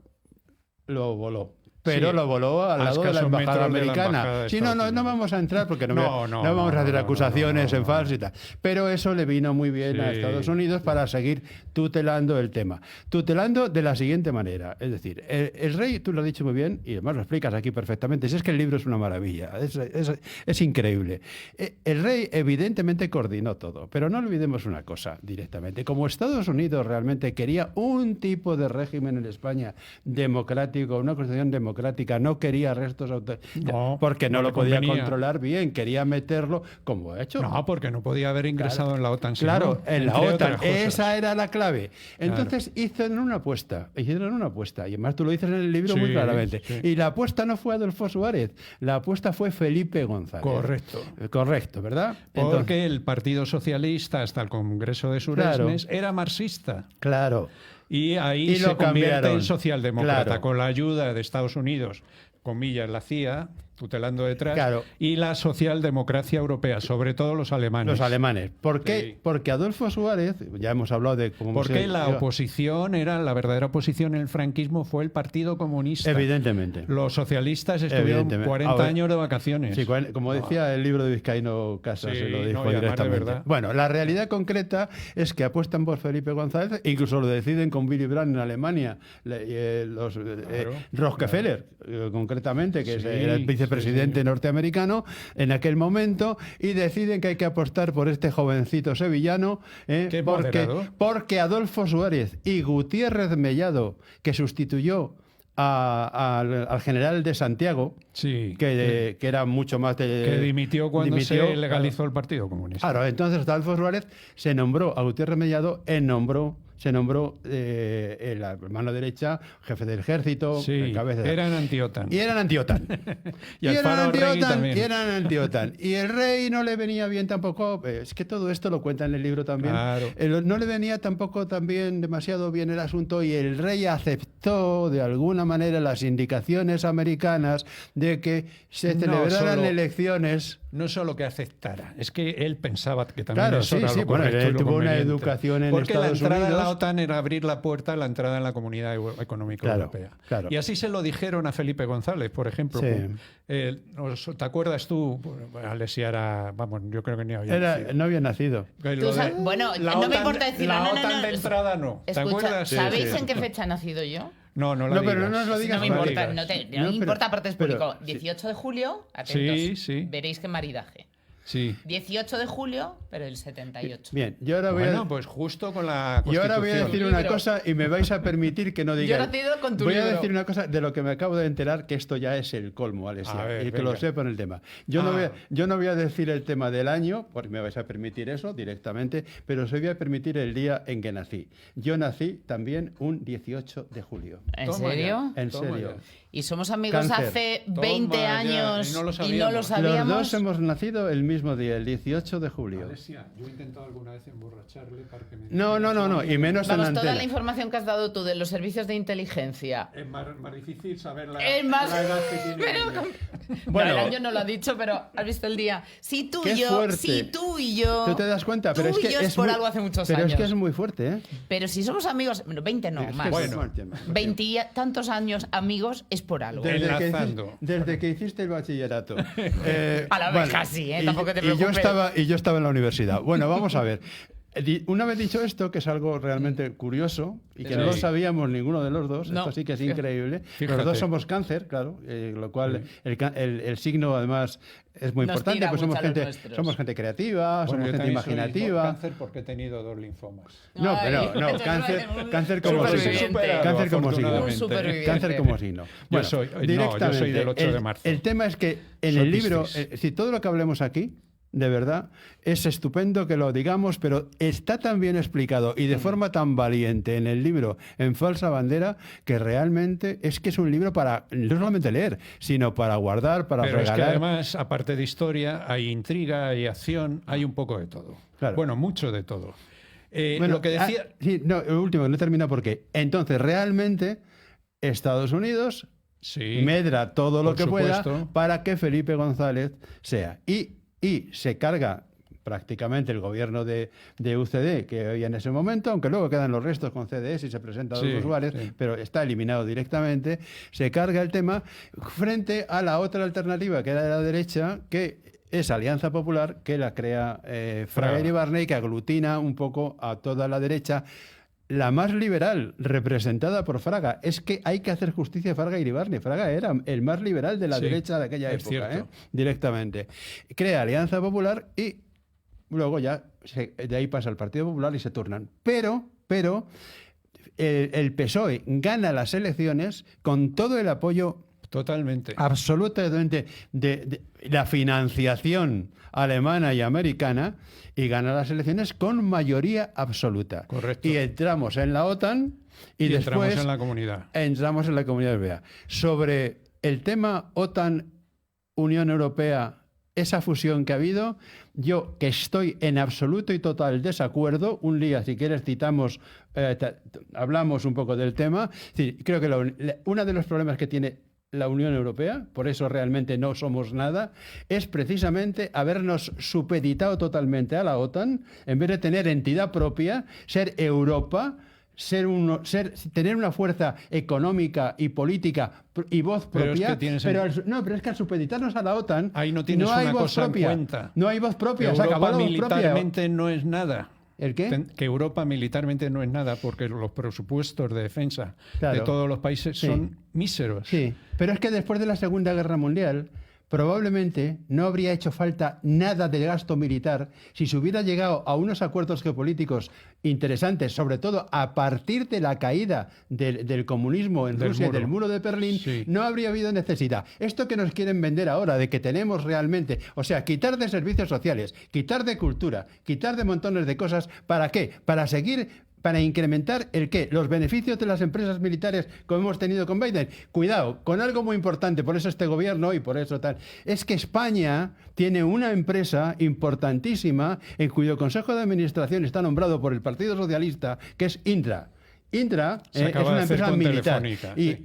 lo voló. Pero lo voló al lado de la embajada americana. Sí, no vamos a entrar porque no vamos a hacer acusaciones en falso y tal. Pero eso le vino muy bien a Estados Unidos para seguir tutelando el tema. Tutelando de la siguiente manera. Es decir, el rey, tú lo has dicho muy bien y además lo explicas aquí perfectamente. Si es que el libro es una maravilla. Es increíble. El rey evidentemente coordinó todo. Pero no olvidemos una cosa directamente. Como Estados Unidos realmente quería un tipo de régimen en España democrático, una constitución democrática, no quería restos porque no lo podía controlar bien, quería meterlo como ha hecho. No, porque no podía haber ingresado en la OTAN. Claro, en la OTAN, esa era la clave. Entonces hicieron una apuesta, y además tú lo dices en el libro muy claramente. Y la apuesta no fue Adolfo Suárez, la apuesta fue Felipe González. Correcto, ¿verdad? Porque el Partido Socialista, hasta el Congreso de Suresnes, era marxista. Claro. Y ahí se convierte en socialdemócrata, con la ayuda de Estados Unidos, comillas, la CIA, tutelando detrás, y la socialdemocracia europea, sobre todo los alemanes. Los alemanes. ¿Por qué? Sí. Porque Adolfo Suárez, ya hemos hablado de cómo... Porque la oposición la verdadera oposición en el franquismo fue el Partido Comunista. Evidentemente. Los socialistas estuvieron 40 años de vacaciones. Sí, como decía el libro de Vizcaíno Casas, se lo dijo directamente. Bueno, la realidad concreta es que apuestan por Felipe González, incluso lo deciden con Willy Brandt en Alemania, Rockefeller, concretamente, que era el vicepresidente norteamericano en aquel momento, y deciden que hay que apostar por este jovencito sevillano, porque Adolfo Suárez y Gutiérrez Mellado, que sustituyó al general de Santiago, que era mucho más que dimitió cuando se legalizó el Partido Comunista. Claro, entonces Adolfo Suárez se nombró a Gutiérrez Mellado, se nombró la mano derecha, jefe del ejército, cabeza. Eran anti-OTAN. Y eran anti-OTAN. y eran anti-OTAN. Y el rey no le venía bien tampoco, es que todo esto lo cuenta en el libro también, no le venía tampoco también demasiado bien el asunto, y el rey aceptó de alguna manera las indicaciones americanas de que se celebraran elecciones. No solo que aceptara, es que él pensaba que también eso era lo correcto. Bueno, él tuvo una educación en Estados Unidos. Porque la entrada en la OTAN era abrir la puerta a la entrada en la Comunidad Económica Europea. Y así se lo dijeron a Felipe González, por ejemplo. ¿Te acuerdas tú? Alesia era... Vamos, yo creo que ni había nacido. No había nacido. Bueno, no me importa decirlo. La OTAN de entrada no. ¿Te acuerdas? ¿Sabéis en qué fecha he nacido yo? No pero no nos lo digas. No me importa, no me importa, aparte es público. 18 de julio, atentos, veréis qué maridaje. 18 de julio, pero del 78. Bien, yo ahora voy pues justo con la Constitución. Yo ahora voy a decir una cosa y me vais a permitir que no diga. Yo ahora te he ido con tu voy libro. a decir una cosa de lo que me acabo de enterar, que esto ya es el colmo, Alesia, y que lo sepan el tema. Yo no voy a decir el tema del año, porque me vais a permitir eso directamente, pero os voy a permitir el día en que nací. Yo nací también un 18 de julio. ¿En serio? En serio. Y somos amigos hace 20 años y no lo sabíamos. Los dos hemos nacido el mismo mismo día, el 18 de julio. Alesia, yo he intentado alguna vez emborracharle para que me... No, y menos en Vamos, toda antena. la información que has dado tú de los servicios de inteligencia. Es más difícil saber Es más... la edad que tiene. Bueno. No, el año no lo ha dicho, pero has visto el día. Si tú Qué y yo, fuerte. si tú y yo... ¿Tú te das cuenta? Pero tú es que y yo es por muy- algo hace muchos pero años. es que es muy fuerte, ¿eh? Pero si somos amigos... Bueno, 20 no, Es que más. es Bueno. muy fuerte. 20 y tantos años amigos es por algo. Enlazando. Desde que hiciste el bachillerato. A la vez casi, ¿eh? Tampoco te preocupes. Y yo estaba en la universidad. Bueno, vamos a ver. Una vez dicho esto, que es algo realmente curioso y que Sí. no lo sabíamos ninguno de los dos, No. esto sí que es increíble. Fíjate. Los dos somos cáncer, claro, lo cual el signo además es muy Nos importante, tira pues mucho a los nuestros. somos gente creativa, Bueno, somos yo gente también soy imaginativa. cáncer porque he tenido 2 linfomas. No, Ay, pero no, eso cáncer como superviviente. signo. Cáncer como signo. Un superviviente. Cáncer como signo. Yo soy del 8 de marzo. El tema es que en Soy el libro, Piscis. si todo lo que hablemos aquí, de verdad, es estupendo que lo digamos, pero está tan bien explicado y de forma tan valiente en el libro En Falsa Bandera, que realmente es que es un libro para no solamente leer, sino para guardar, para Pero es que regalar. además, aparte de historia, hay intriga, hay acción, hay un poco de todo. Claro. Bueno, mucho de todo. Bueno, lo que decía... sí, no, el último, no termina porque entonces realmente Estados Unidos Sí, medra todo lo por que pueda supuesto. para que Felipe González sea. Y se carga prácticamente el gobierno de UCD que había en ese momento, aunque luego quedan los restos con CDS y se presenta a Sí, los usuarios, sí. pero está eliminado directamente, se carga el tema frente a la otra alternativa que era de la derecha, que es Alianza Popular, que la crea Fraga Iribarne y que aglutina un poco a toda la derecha, la más liberal, representada por Fraga. Es que hay que hacer justicia a Fraga Iribarne. Fraga era el más liberal de la Sí, derecha de aquella es época, cierto. directamente. Crea Alianza Popular y luego ya de ahí pasa al Partido Popular y se turnan. Pero el PSOE gana las elecciones con todo el apoyo Totalmente. absolutamente de la financiación alemana y americana y gana las elecciones con mayoría absoluta. Correcto. Y entramos en la OTAN y entramos después en la comunidad. entramos en la Comunidad Europea. Sobre el tema OTAN-Unión Europea, esa fusión que ha habido, yo que estoy en absoluto y total desacuerdo, un día si quieres citamos, hablamos un poco del tema. Sí, creo que uno de los problemas que tiene la Unión Europea, por eso realmente no somos nada, es precisamente habernos supeditado totalmente a la OTAN, en vez de tener entidad propia, ser Europa, tener una fuerza económica y política y voz Pero es propia. que tienes pero es que al supeditarnos a la OTAN Ahí no tienes hay una voz cosa propia. en cuenta. No hay voz propia, se acabó Europa la voz propia. militarmente no es nada. ¿El qué? Que Europa militarmente no es nada porque los presupuestos de defensa Claro. de todos los países Sí. son míseros. Sí, pero es que después de la Segunda Guerra Mundial probablemente no habría hecho falta nada de gasto militar si se hubiera llegado a unos acuerdos geopolíticos interesantes, sobre todo a partir de la caída del comunismo en Del Rusia y muro. del muro de Berlín, Sí. no habría habido necesidad. Esto que nos quieren vender ahora, de que tenemos realmente, o sea, quitar de servicios sociales, quitar de cultura, quitar de montones de cosas, ¿para qué? Para incrementar ¿el qué? Los beneficios de las empresas militares como hemos tenido con Biden. Cuidado, con algo muy importante, por eso este gobierno y por eso tal, es que España tiene una empresa importantísima en cuyo consejo de administración está nombrado por el Partido Socialista, que es Indra. Indra Se es acaba una de hacer empresa con militar. Telefónica, Y sí.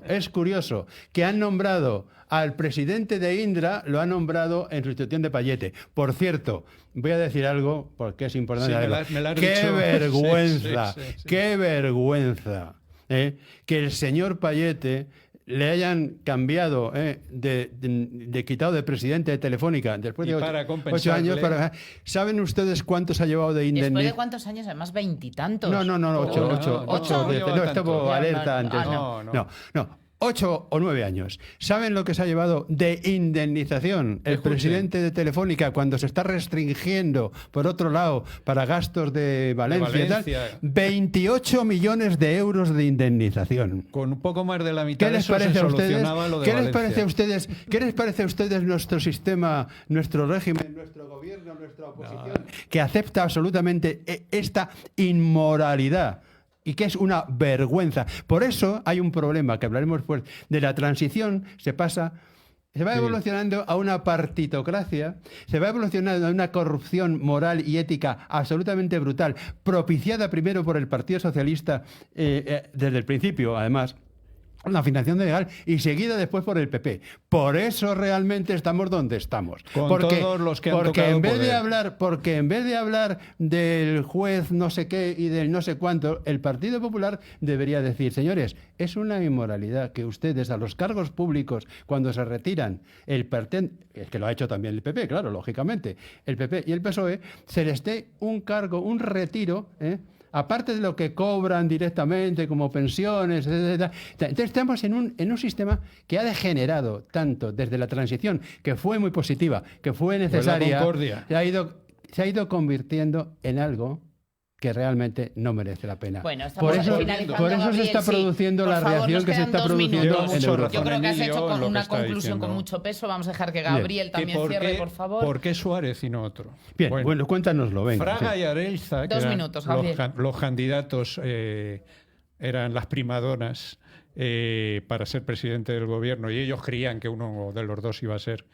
es curioso que han nombrado al presidente de Indra, lo ha nombrado en sustitución de Payete. Por cierto, voy a decir algo porque es importante. Sí, saberlo. me la has ¡Qué dicho. vergüenza! Sí. ¡Qué vergüenza! Que el señor Payete le hayan cambiado, de quitado de presidente de Telefónica después Y de para 8 años. compensarle- ¿Saben ustedes cuántos ha llevado de ¿Después de indemnización? cuántos años? Además, 20 y tantos. No, no, 8. no lleva No, tanto. estuvo alerta antes. No. 8 o 9 años. ¿Saben lo que se ha llevado de indemnización el Escuchen. presidente de Telefónica cuando se está restringiendo, por otro lado, para gastos de Valencia y tal? Valencia. 28 millones de euros de indemnización. Con un poco más de la mitad ¿Qué de les eso parece se a ustedes? solucionaba lo de ¿Qué les Valencia. parece a ustedes nuestro sistema, nuestro régimen, nuestro gobierno, nuestra oposición, que acepta absolutamente esta inmoralidad? Y que es una vergüenza. Por eso hay un problema, que hablaremos después, de la transición, se pasa Se va evolucionando a una partitocracia, se va evolucionando a una corrupción moral y ética absolutamente brutal, propiciada primero por el Partido Socialista desde el principio, además, la financiación legal, y seguida después por el PP. Por eso realmente estamos donde estamos. Con todos los que han porque tocado en vez de poder. porque en vez de hablar del juez no sé qué y del no sé cuánto, el Partido Popular debería decir, señores, es una inmoralidad que ustedes a los cargos públicos, cuando se retiran, es que lo ha hecho también el PP, claro, lógicamente, el PP y el PSOE, se les dé un cargo, un retiro, aparte de lo que cobran directamente como pensiones, etc. Entonces estamos en un sistema que ha degenerado tanto desde la transición, que fue muy positiva, que fue necesaria, se ha ido convirtiendo en algo que realmente no merece la pena. Bueno, por eso Gabriel, se está produciendo la reacción que se está produciendo en Europa. Yo creo que has hecho con una conclusión con mucho peso. Vamos a dejar que Gabriel también cierre, por favor. ¿Por qué Suárez y no otro? Bien, bueno, cuéntanoslo, venga. Fraga y Arelza, que 2 minutos, Gabriel. los candidatos eran las primadonas para ser presidente del gobierno, y ellos creían que uno de los dos iba a ser.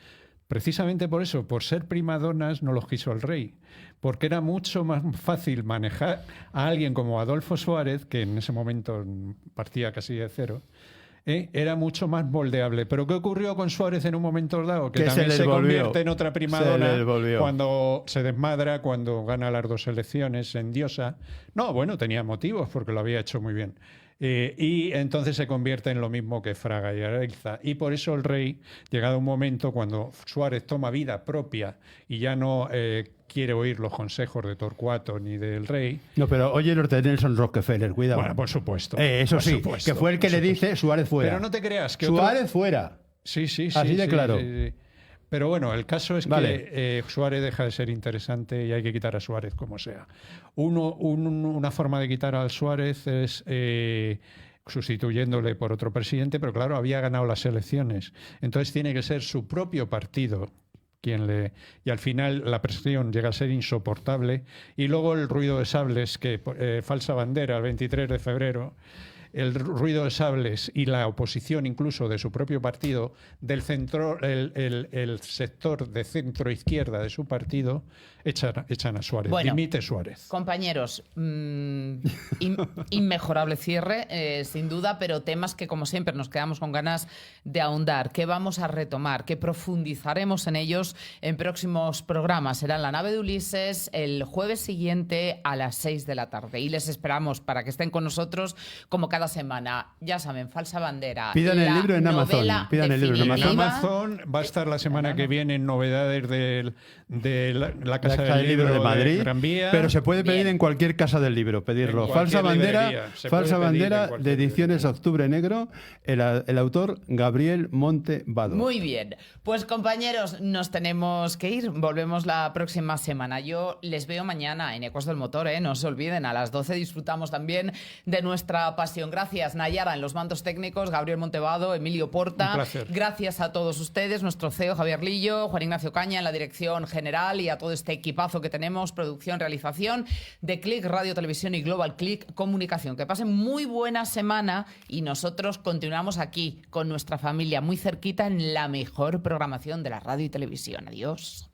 Precisamente por eso, por ser primadonas, no los quiso el rey, porque era mucho más fácil manejar a alguien como Adolfo Suárez, que en ese momento partía casi de cero, era mucho más moldeable. Pero ¿qué ocurrió con Suárez en un momento dado? Que también se convierte en otra primadona cuando se desmadra, cuando gana las 2 elecciones, se endiosa. No, bueno, tenía motivos porque lo había hecho muy bien. Y entonces se convierte en lo mismo que Fraga y Arelza. Y por eso el rey, llegado un momento cuando Suárez toma vida propia y ya no quiere oír los consejos de Torcuato ni del rey. No, pero oye los de Nelson Rockefeller, cuidado. Bueno, por supuesto. Eso por sí, supuesto, que fue el que le dice Suárez fuera. Pero no te creas que Suárez fuera. Sí. Así de claro. Sí. Pero bueno, el caso es que Suárez deja de ser interesante y hay que quitar a Suárez como sea. Una forma de quitar al Suárez es sustituyéndole por otro presidente, pero claro, había ganado las elecciones. Entonces tiene que ser su propio partido y al final la presión llega a ser insoportable. Y luego el ruido de sables, que falsa bandera el 23 de febrero, el ruido de sables y la oposición incluso de su propio partido, del centro, el sector de centro izquierda de su partido, echan a Suárez, bueno, dimite Suárez. Compañeros, inmejorable cierre, sin duda, pero temas que como siempre nos quedamos con ganas de ahondar, que vamos a retomar, que profundizaremos en ellos en próximos programas. Será en la nave de Ulises el jueves siguiente a las 6 de la tarde y les esperamos para que estén con nosotros como cada semana. Ya saben, falsa bandera. Pidan el libro en Amazon. Pidan el libro en Amazon. En Amazon va a estar la semana que viene en novedades de la Casa del Libro de Madrid, Gran Vía. Pero se puede pedir en cualquier casa del libro, pedirlo. Falsa bandera de Ediciones Octubre Negro, el autor Gabriel Monte Vado. Muy bien. Pues compañeros, nos tenemos que ir. Volvemos la próxima semana. Yo les veo mañana en Ecos del Motor, no se olviden, a las 12 disfrutamos también de nuestra pasión. Gracias, Nayara, en los mandos técnicos, Gabriel Montevado, Emilio Porta. Un placer. Gracias a todos ustedes, nuestro CEO Javier Lillo, Juan Ignacio Caña en la dirección general y a todo este equipazo que tenemos, producción, realización de Click Radio, Televisión y Global Click Comunicación. Que pasen muy buena semana y nosotros continuamos aquí con nuestra familia muy cerquita en la mejor programación de la radio y televisión. Adiós.